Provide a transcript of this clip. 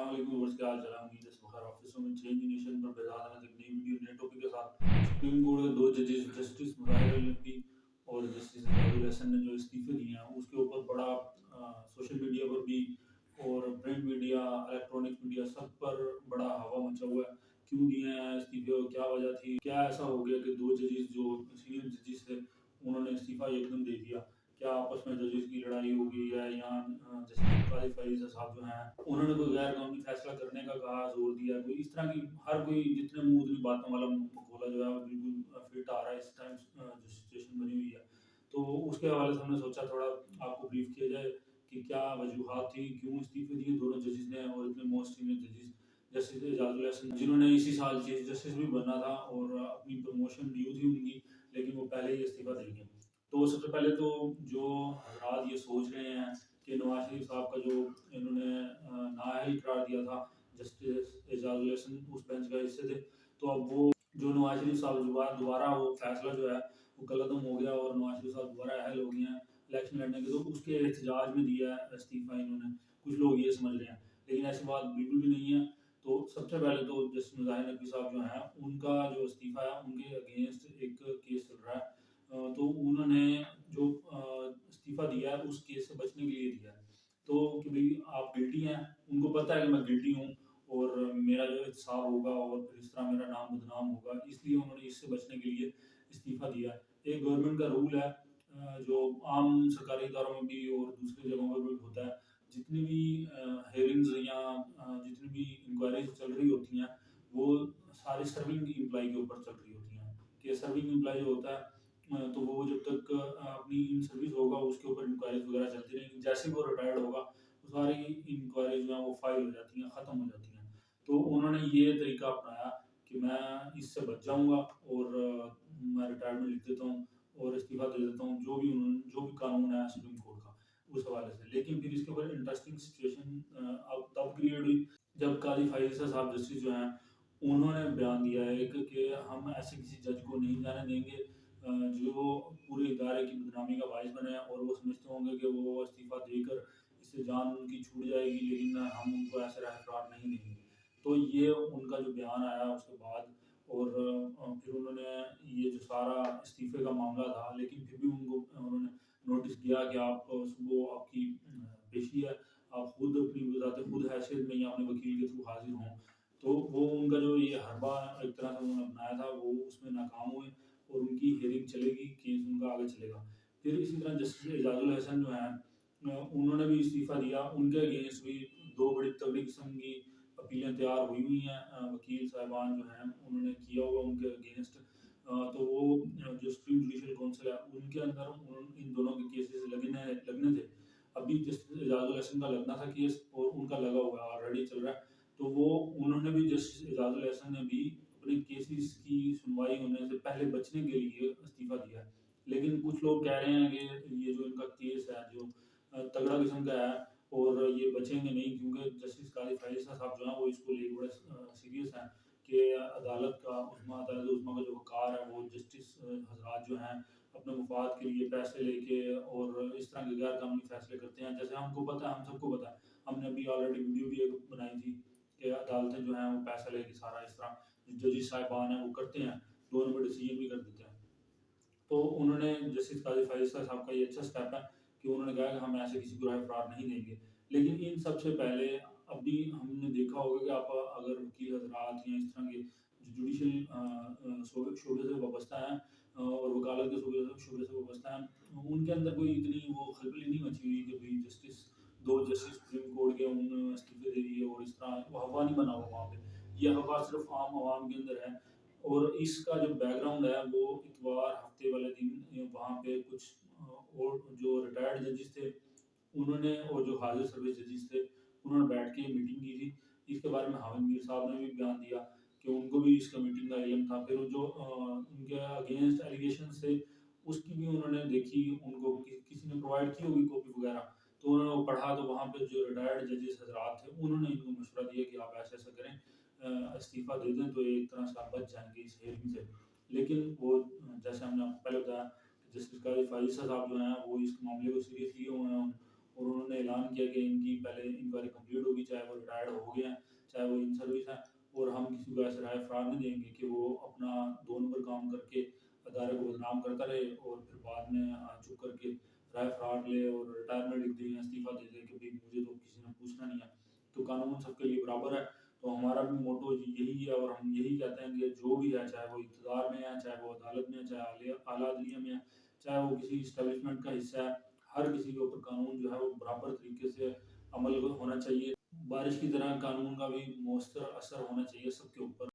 अस्सलाम व्यूअर्स, क्या हाल चाल है? उम्मीद है सब खैर ऑफिसों में चेंज नेशन पर बेदार है एक नई वीडियो नए टॉपिक के साथ। सुप्रीम कोर्ट के दो जजेस जस्टिस मुजाहिर अली नकवी और जस्टिस इजाजुल हसन ने जो इस्तीफे दिए हैं उसके ऊपर बड़ा सोशल मीडिया पर भी और प्रिंट मीडिया इलेक्ट्रॉनिक मीडिया सब पर बड़ा हवा मचा हुआ है। क्यों दिए हैं इस्तीफे और क्या वजह थी? क्या ऐसा हो गया कि दो जजेस जो सीनियर जजेस थे उन्होंने इस्तीफा एकदम दे दिया? क्या आपस में जजेस की लड़ाई हो गई है या जस्टिस काजी फरीद साहब जो हैं उन्होंने कोई गैर कानूनी फैसला करने का कहा, जोर दिया? कोई इस तरह की हर कोई जितने मुंह उतनी बातों वाला मकौला जो है वो बिल्कुल फिट आ रहा है इस टाइम जो सिचुएशन बनी हुई है। तो उसके हवाले से हमने सोचा थोड़ा आपको ब्रीफ किया जाए कि क्या वजूहत थी, क्यों इस्तीफे दिए दोनों जजेस ने और इतने मोस्ट सीनियर जजेस जस्टिस एजाजुल हसन जिन्होंने इसी साल चीफ जस्टिस भी बनना था और अपनी प्रमोशन ड्यू थी उनकी, लेकिन वो पहले ही इस्तीफा दे गए। तो सबसे पहले तो जो हजरात ये सोच रहे हैं कि नवाज शरीफ साहब का जो इन्होंने नाअहल करार दिया था जस्टिस एजाजुल हसन उस बेंच का हिस्से थे, तो अब वो जो नवाज शरीफ साहब दोबारा वो फैसला जो है वो कलअदम हो गया और नवाज शरीफ साहब दोबारा अहल हो गए हैं इलेक्शन लड़ने के, तो उसके एहतजाज में दिया है इस्तीफा इन्होंने। कुछ लोग ये समझ रहे हैं, लेकिन ऐसी बात बिल्कुल भी नहीं है। तो सबसे पहले तो जस्टिस मुजाहिर नकवी साहब जो हैं उनका जो इस्तीफा है उनके अगेंस्ट एक केस चल रहा है। तो उन्होंने जो इस्तीफा दिया है उस केस से बचने के लिए दिया है। तो कि भाई आप गिल्टी हैं, उनको पता है कि मैं गिल्टी हूँ और मेरा जो एहतसाब होगा और फिर इस तरह मेरा नाम बदनाम होगा, इसलिए उन्होंने इससे बचने के लिए इस्तीफा दिया है। एक गवर्नमेंट का रूल है जो आम सरकारी इदारों में भी और दूसरी जगहों पर भी होता है। जितनी भी हेयरिंग्स या जितनी भी इंक्वायरीज चल रही होती हैं वो सारी सर्विंग एम्प्लॉय के ऊपर चल रही होती हैं। कि सर्विंग एम्प्लॉय जो होता है तो वो जब तक अपनी इन सर्विस होगा उसके ऊपर इंक्वायरीज वगैरह चलती रहेंगी। जैसे ही वो रिटायर्ड होगा वो सारी इंक्वायरीज जो है वो फाइल हो जाती हैं, ख़त्म हो जाती हैं। तो उन्होंने ये तरीका अपनाया कि मैं इससे बच जाऊंगा और मैं रिटायरमेंट लिख देता हूँ और इस्तीफा दे देता हूँ, जो भी कानून है सुप्रीम कोर्ट का उस हवाले से। लेकिन फिर इसके ऊपर इंटरेस्टिंग सिचुएशन अब तब क्रिएट हुई जब काजी फाइजा साहब जस्टिस जो हैं उन्होंने बयान दिया है कि हम ऐसे किसी जज को नहीं जाने देंगे जो पूरे इदारे की बदनामी का बायस बने और वो समझते होंगे कि वो इस्तीफा देकर इससे जान उनकी छूट जाएगी, लेकिन हम उनको ऐसे राह करार नहीं देंगे। तो ये उनका जो बयान आया उसके बाद और फिर उन्होंने ये जो सारा इस्तीफे का मामला था, लेकिन फिर भी उनको उन्होंने नोटिस किया कि आप सुबह आपकी पेशी है, आप खुद अपनी वजात खुद हैसियत में या अपने वकील के थ्रू हाजिर हों। तो वो उनका जो ये हरबा एक तरह से उन्होंने अपनाया था वो उसमें नाकाम हुए और उनकी हेयरिंग चलेगी, केस उनका आगे चलेगा। फिर इसी तरह जस्टिस एजाजुल हसन जो हैं उन्होंने भी इस्तीफा दिया। उनके अगेंस्ट भी दो बड़ी तगड़ी किस्म की अपीलें तैयार हुई हुई हैं। वकील साहिबान जो हैं उन्होंने किया हुआ उनके अगेंस्ट। तो वो जो सुप्रीम जुडिशल काउंसिल है उनके अंदर इन दोनों के केसेस लगने थे। अभी जस्टिस एजाजुल हसन का लगना था केस और उनका लगा हुआ है, ऑलरेडी चल रहा है। तो वो उन्होंने भी जस्टिस एजाजुल हसन ने भी अपने केसेस की सुनवाई होने से पहले बचने के लिए इस्तीफा दिया है। लेकिन कुछ लोग कह रहे हैं कि ये जो इनका केस है जो तगड़ा किस्म का है और ये बचेंगे नहीं, क्योंकि जस्टिस काजी फाइजा साहब जो है वो इसको लेकर बड़े सीरियस हैं कि अदालत उस्मा का जो वकार है वो जस्टिस हजरात जो हैं अपने मुफाद के लिए पैसे लेके और इस तरह के गैर कानूनी फैसले करते हैं। जैसे हमको पता है, हम सबको पता है, हमने अभी ऑलरेडी वीडियो भी एक बनाई थी कि अदालतें जो हैं वो पैसा लेके सारा इस तरह जजेस साहिबान हैं वो करते हैं, 2 नंबर डिसीजन भी कर देते हैं। तो उन्होंने जस्टिस काजी फाइज़ साहब का ये अच्छा स्टेप है कि उन्होंने कहा कि हम ऐसे किसी को राय फरार नहीं देंगे। लेकिन इन सबसे पहले अभी हमने देखा होगा कि आप अगर वकील हजरात या इस तरह के जो जुडिशल शोबे से वाबस्ता हैं और वकालत के शोबे से वाबस्ता हैं, उनके अंदर कोई इतनी वो खलबली नहीं मची हुई कि भाई दो जस्टिस सुप्रीम कोर्ट के उन्होंने इस्तीफे दे दिए और इस तरह वो हवा नहीं बना हुआ वहाँ पे। ये हवा सिर्फ आम आवाम के अंदर है। और इसका जो बैकग्राउंड है वो इतवार हफ्ते वाले दिन वहाँ पे कुछ और जो रिटायर्ड जजेस थे उन्होंने और जो हाजिर सर्विस जजेस थे उन्होंने बैठ के मीटिंग की थी। इसके बारे में हामिद मीर साहब ने भी बयान दिया कि उनको भी इसका मीटिंग का इल्म था। फिर वो जो उनके अगेंस्ट एलिगेशन थे उसकी भी उन्होंने देखी, उनको किसी ने प्रोवाइड की होगी कॉपी वगैरह, तो उन्होंने वो पढ़ा। तो वहाँ पे जो रिटायर्ड जजेस हजरात थे उन्होंने इनको मशवरा दिया कि आप ऐसा ऐसा करें, इस्तीफा दे दें तो एक तरह से आप बच जाएंगे इस हेयरिंग से। लेकिन वो जैसे हमने आपको पहले बताया जस्टिस काजी फाइज़ साहब जो हैं वो इस मामले को सीरियस लिए हुए हैं اور انہوں نے اعلان کیا کہ ان کی پہلے انکوائری کمپلیٹ ہوگی، چاہے وہ ریٹائرڈ ہو گئے ہیں چاہے وہ ان سروس ہیں، اور ہم کسی کو ایسے رائے فرار نہیں دیں گے کہ وہ اپنا 2 نمبر کام کر کے ادارے کو بدنام کرتا رہے اور پھر بعد میں چپ کر کے رائے فرار لے اور ریٹائرمنٹ لکھ دے یا استعفیٰ دے دے کہ بھائی مجھے تو کسی نے پوچھنا نہیں ہے۔ تو قانون سب کے لیے برابر ہے، تو ہمارا بھی موٹو یہی ہے، اور ہم یہی کہتے ہیں کہ جو بھی ہے، چاہے وہ اقتدار میں ہے، چاہے وہ عدالت میں ہے، چاہے اعلیٰ عدلیہ میں ہے، چاہے وہ کسی اسٹیبلشمنٹ کا حصہ ہے، ہر کسی کے اوپر قانون جو ہے وہ برابر طریقے سے عمل ہونا چاہیے۔ بارش کی طرح قانون کا بھی مؤثر اثر ہونا چاہیے سب کے اوپر۔